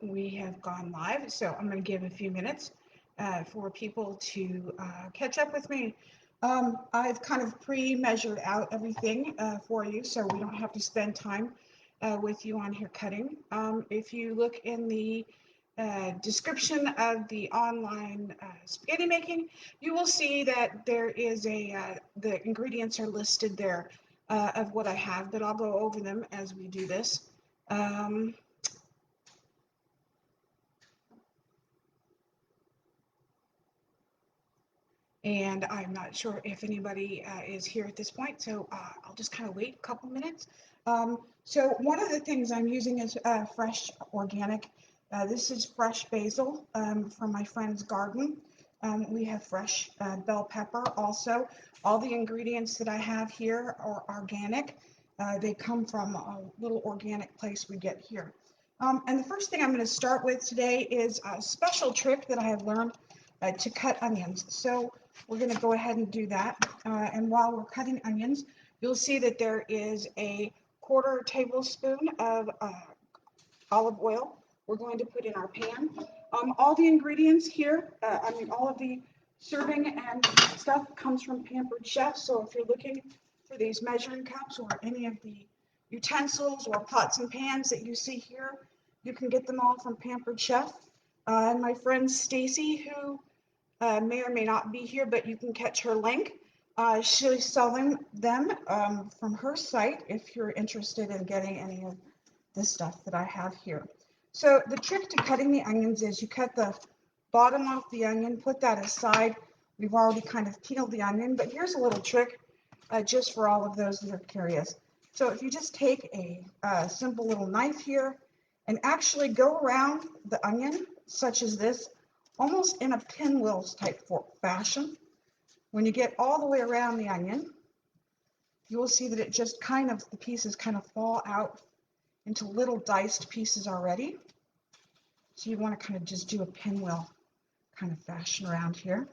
We have gone live, so I'm going to give a few minutes for people to catch up with me. I've kind of pre-measured out everything for you, so we don't have to spend time with you on here cutting. If you look in the description of the online spaghetti making, you will see that there is the ingredients are listed there of what I have, but I'll go over them as we do this. And I'm not sure if anybody is here at this point, so I'll just kind of wait a couple minutes. So one of the things I'm using is fresh organic. This is fresh basil from my friend's garden. We have fresh bell pepper also. All the ingredients that I have here are organic. They come from a little organic place we get here. And the first thing I'm going to start with today is a special trick that I have learned to cut onions. So we're going to go ahead and do that. And while we're cutting onions, you'll see that there is a 1/4 tablespoon of olive oil we're going to put in our pan. All the ingredients here, all of the serving and stuff comes from Pampered Chef. So if you're looking for these measuring cups or any of the utensils or pots and pans that you see here, you can get them all from Pampered Chef. And my friend Stacy, who may or may not be here, but you can catch her link. She's selling them from her site if you're interested in getting any of the stuff that I have here. So the trick to cutting the onions is you cut the bottom off the onion, put that aside. We've already kind of peeled the onion, but here's a little trick just for all of those that are curious. So if you just take a simple little knife here and actually go around the onion, such as this, almost in a pinwheels type fashion. When you get all the way around the onion, you will see that it just kind of, the pieces kind of fall out into little diced pieces already. So you want to kind of just do a pinwheel kind of fashion around here.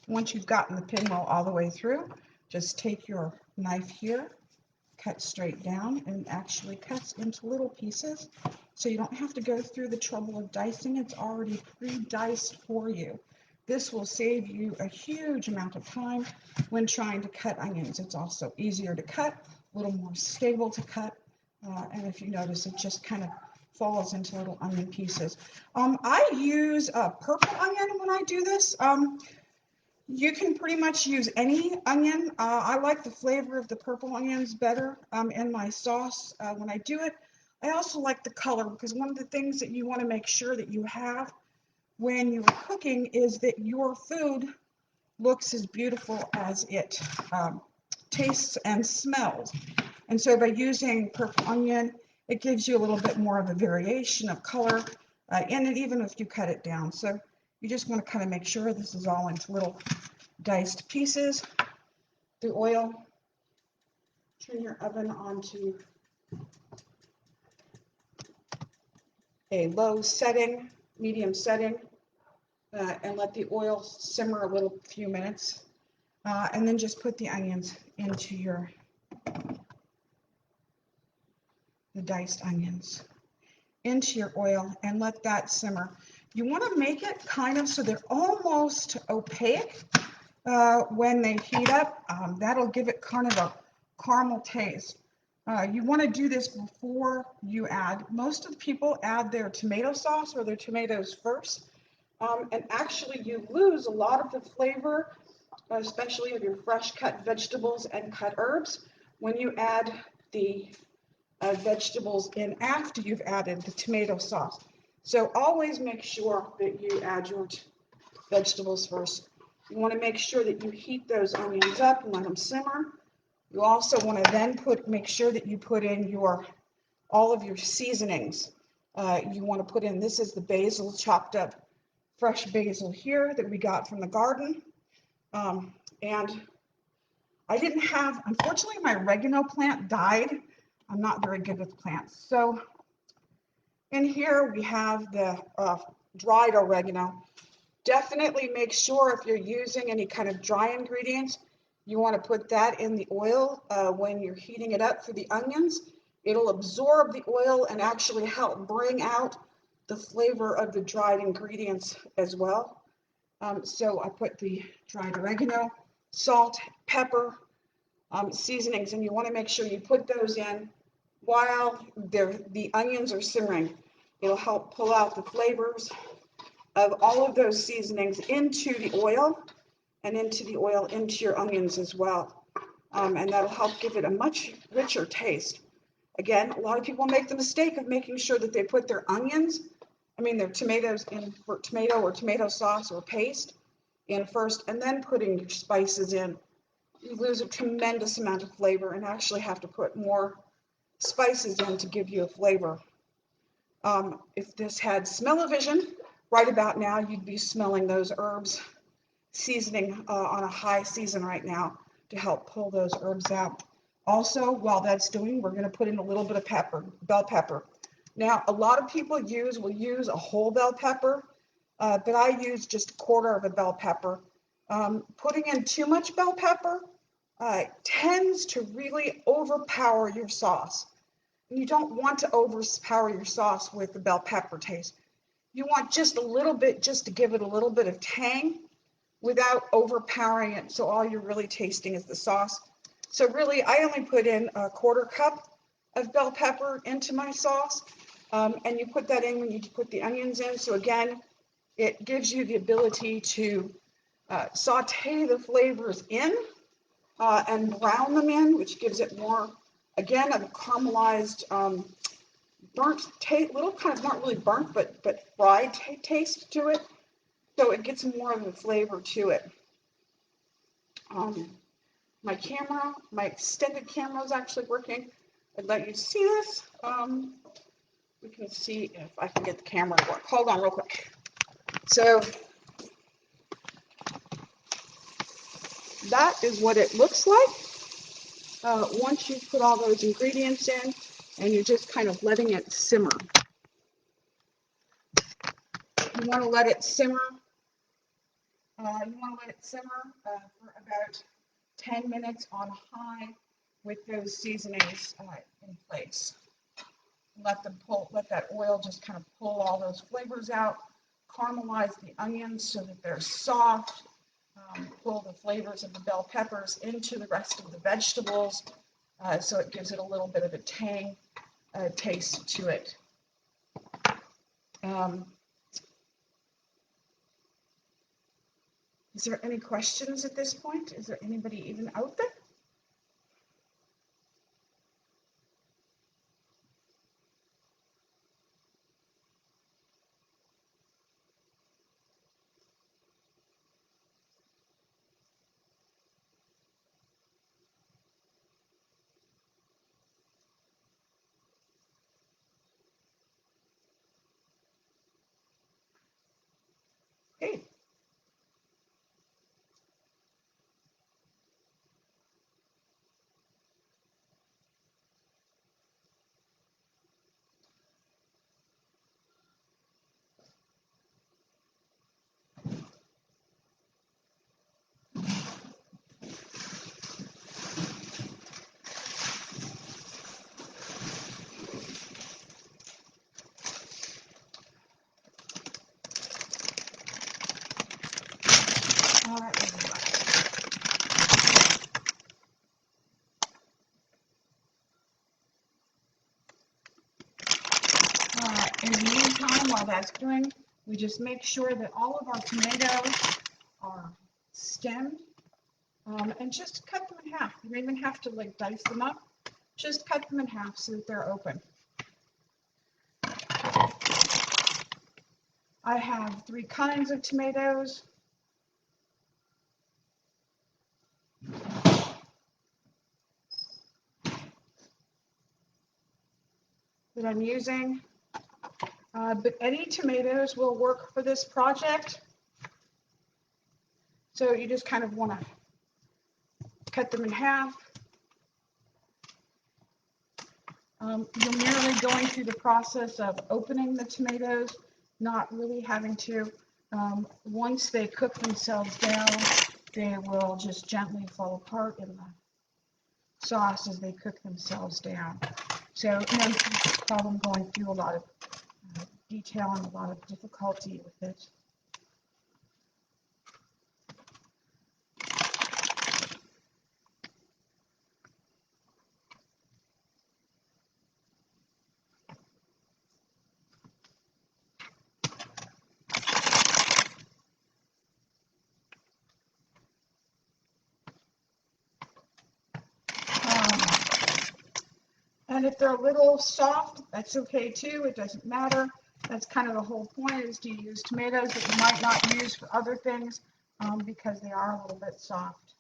Once you've gotten the pinwheel all the way through, just take your knife here, cut straight down, and actually cuts into little pieces. So you don't have to go through the trouble of dicing. It's already pre-diced for you. This will save you a huge amount of time when trying to cut onions. It's also easier to cut, a little more stable to cut. And if you notice, it just kind of falls into little onion pieces. I use a purple onion when I do this. You can pretty much use any onion. I like the flavor of the purple onions better in my sauce when I do it. I also like the color because one of the things that you want to make sure that you have when you're cooking is that your food looks as beautiful as it tastes and smells. And so by using purple onion, it gives you a little bit more of a variation of color in it, even if you cut it down. So you just want to kind of make sure this is all into little diced pieces. The oil, turn your oven onto a low setting, medium setting, and let the oil simmer a few minutes. And then just put the onions into the diced onions into your oil and let that simmer. You want to make it kind of so they're almost opaque when they heat up. That'll give it kind of a caramel taste. You want to do this before you add. Most of the people add their tomato sauce or their tomatoes first. And actually you lose a lot of the flavor, especially of your fresh cut vegetables and cut herbs, when you add the vegetables in after you've added the tomato sauce. So always make sure that you add your vegetables first. You want to make sure that you heat those onions up and let them simmer. You also want to then make sure that you put in all of your seasonings. You want to put in, this is the basil, chopped up fresh basil here that we got from the garden. And I didn't have, unfortunately, my oregano plant died. I'm not very good with plants. So in here we have the dried oregano. Definitely make sure if you're using any kind of dry ingredients, You want to put that in the oil when you're heating it up for the onions. It'll absorb the oil and actually help bring out the flavor of the dried ingredients as well. So I put the dried oregano, salt, pepper, seasonings, and you want to make sure you put those in while the onions are simmering. It'll help pull out the flavors of all of those seasonings into the oil and into your onions as well. And that'll help give it a much richer taste. Again, a lot of people make the mistake of making sure that they put their their tomatoes in for tomato or tomato sauce or paste in first and then putting your spices in. You lose a tremendous amount of flavor and actually have to put more spices in to give you a flavor. If this had smell-o-vision, right about now, you'd be smelling those herbs seasoning on a high season right now to help pull those herbs out. Also, while that's doing, we're going to put in a little bit of pepper, bell pepper. Now, a lot of people will use a whole bell pepper, but I use just a quarter of a bell pepper. Putting in too much bell pepper tends to really overpower your sauce. You don't want to overpower your sauce with the bell pepper taste. You want just a little bit, just to give it a little bit of tang without overpowering it, so all you're really tasting is the sauce. So really, I only put in a quarter cup of bell pepper into my sauce, and you put that in when you put the onions in. So again, it gives you the ability to saute the flavors in and brown them in, which gives it more, again, of a caramelized, burnt taste, little kind of not really burnt, but fried taste to it. So it gets more of a flavor to it. My extended camera is actually working. I'd let you see this. We can see if I can get the camera to work. Hold on real quick. So that is what it looks like once you put all those ingredients in and you're just kind of letting it simmer. You want to let it simmer. For about 10 minutes on high with those seasonings in place. Let that oil just kind of pull all those flavors out, caramelize the onions so that they're soft, pull the flavors of the bell peppers into the rest of the vegetables, so it gives it a little bit of a tang taste to it. Is there any questions at this point? Is there anybody even out there? Hey. All right, in the meantime, while that's doing, we just make sure that all of our tomatoes are stemmed, and just cut them in half. You don't even have to like dice them up. Just cut them in half so that they're open. I have 3 kinds of tomatoes. That I'm using, but any tomatoes will work for this project. So you just kind of want to cut them in half. You're merely going through the process of opening the tomatoes, not really having to. Once they cook themselves down, they will just gently fall apart in the sauce as they cook themselves down. So no problem going through a lot of detail and a lot of difficulty with it. And if they're a little soft, that's okay too. It doesn't matter. That's kind of the whole point, is to use tomatoes that you might not use for other things because they are a little bit soft.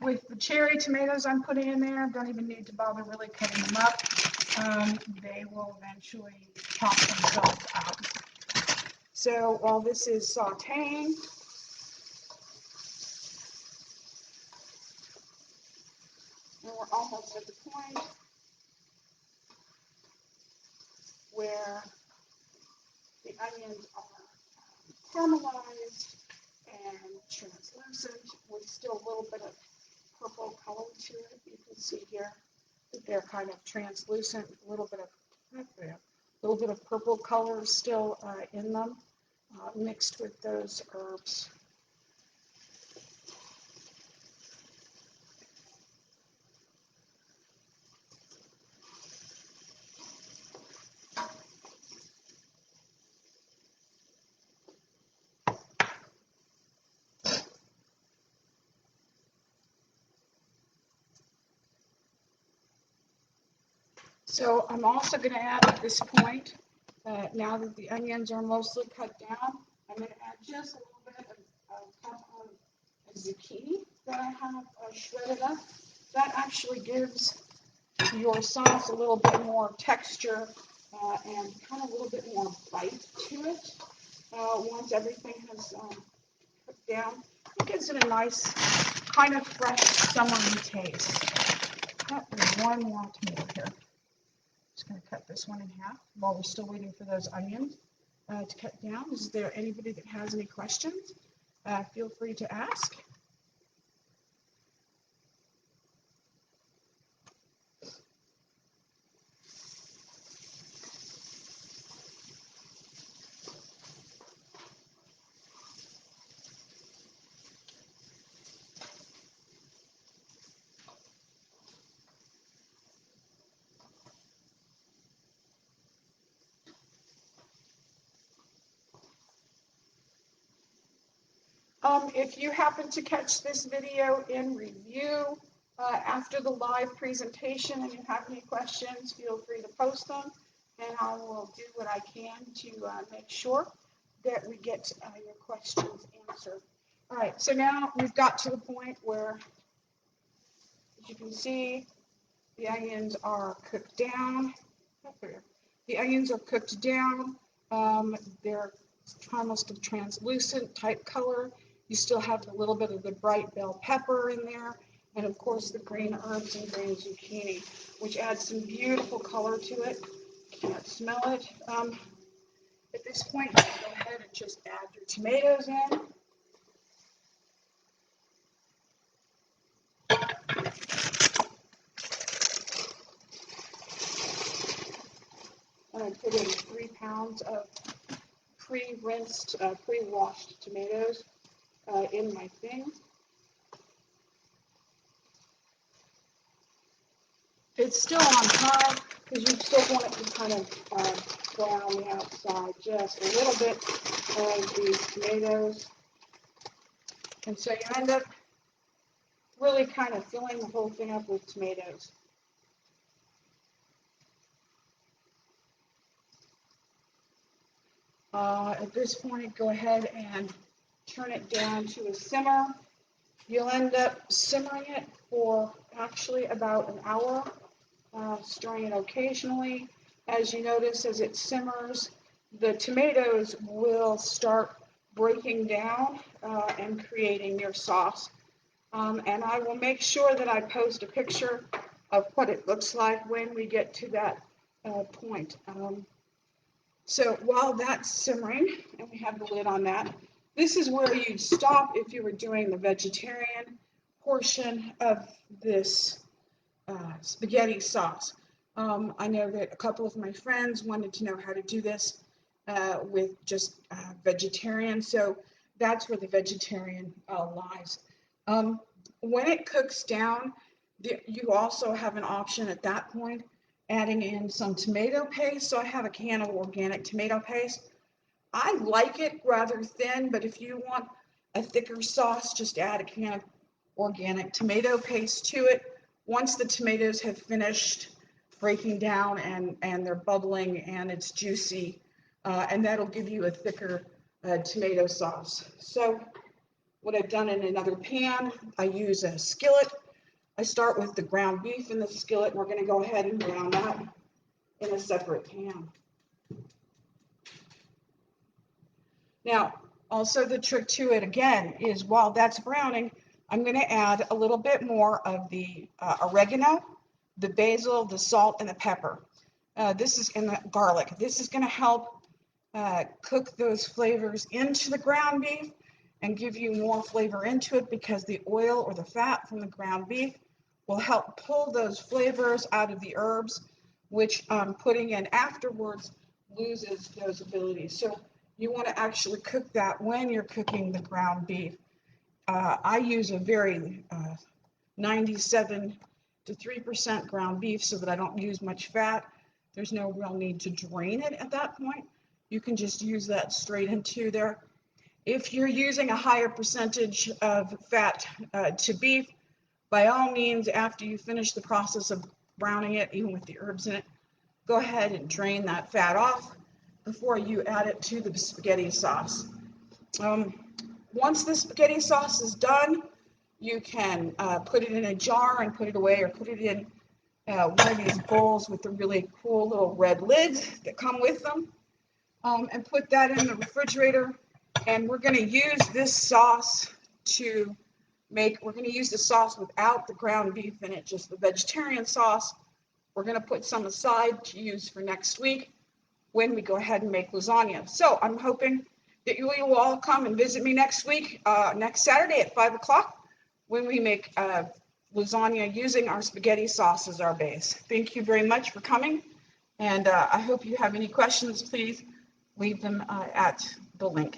With the cherry tomatoes I'm putting in there, don't even need to bother really cutting them up. They will eventually pop themselves out. So while this is sauteing, and we're almost at the point where the onions are caramelized and translucent with still a little bit of purple color to it. You can see here that they're kind of translucent, a little bit of purple color still in them, mixed with those herbs. So I'm also going to add at this point, now that the onions are mostly cut down, I'm going to add just a little bit of a cup of zucchini that I have shredded up. That actually gives your sauce a little bit more texture and kind of a little bit more bite to it. Once everything has cooked down, it gives it a nice kind of fresh summery taste. There's one more tomato here. Just going to cut this one in half while we're still waiting for those onions to cut down. Is there anybody that has any questions? Feel free to ask. If you happen to catch this video in review after the live presentation and you have any questions, feel free to post them, and I will do what I can to make sure that we get your questions answered. All right, so now we've got to the point where, as you can see, the onions are cooked down. The onions are cooked down. They're almost a translucent type color. You still have a little bit of the bright bell pepper in there, and of course the green herbs and green zucchini, which adds some beautiful color to it. Can't smell it. At this point, you can go ahead and just add your tomatoes in. I put in 3 pounds of pre-rinsed, pre-washed tomatoes in my thing. It's still on high because you still want it to kind of brown the outside just a little bit of these tomatoes. And so you end up really kind of filling the whole thing up with tomatoes. At this point, go ahead and turn it down to a simmer. You'll end up simmering it for actually about an hour, stirring it occasionally. As you notice, as it simmers, the tomatoes will start breaking down and creating your sauce. And I will make sure that I post a picture of what it looks like when we get to that point. So while that's simmering, and we have the lid on that, This is where you'd stop if you were doing the vegetarian portion of this spaghetti sauce. I know that a couple of my friends wanted to know how to do this with just vegetarian, so that's where the vegetarian lies. When it cooks down, you also have an option at that point, adding in some tomato paste. So I have a can of organic tomato paste. I like it rather thin, but if you want a thicker sauce, just add a can of organic tomato paste to it. Once the tomatoes have finished breaking down and they're bubbling and it's juicy, and that'll give you a thicker tomato sauce. So what I've done in another pan, I use a skillet. I start with the ground beef in the skillet. We're going to go ahead and brown that in a separate pan. Now, also the trick to it again is while that's browning, I'm going to add a little bit more of the oregano, the basil, the salt, and the pepper. This is in the garlic. This is going to help cook those flavors into the ground beef and give you more flavor into it because the oil or the fat from the ground beef will help pull those flavors out of the herbs, which putting in afterwards loses those abilities. So you want to actually cook that when you're cooking the ground beef. I use a very 97 to 3% ground beef so that I don't use much fat. There's no real need to drain it at that point. You can just use that straight into there. If you're using a higher percentage of fat to beef, by all means, after you finish the process of browning it, even with the herbs in it, go ahead and drain that fat off before you add it to the spaghetti sauce. Once the spaghetti sauce is done, you can put it in a jar and put it away, or put it in one of these bowls with the really cool little red lids that come with them, and put that in the refrigerator. And we're going to use this sauce to we're going to use the sauce without the ground beef in it, just the vegetarian sauce. We're going to put some aside to use for next week when we go ahead and make lasagna. So I'm hoping that you will all come and visit me next week, next Saturday at 5 o'clock, when we make lasagna using our spaghetti sauce as our base. Thank you very much for coming, and I hope you have any questions. Please leave them at the link.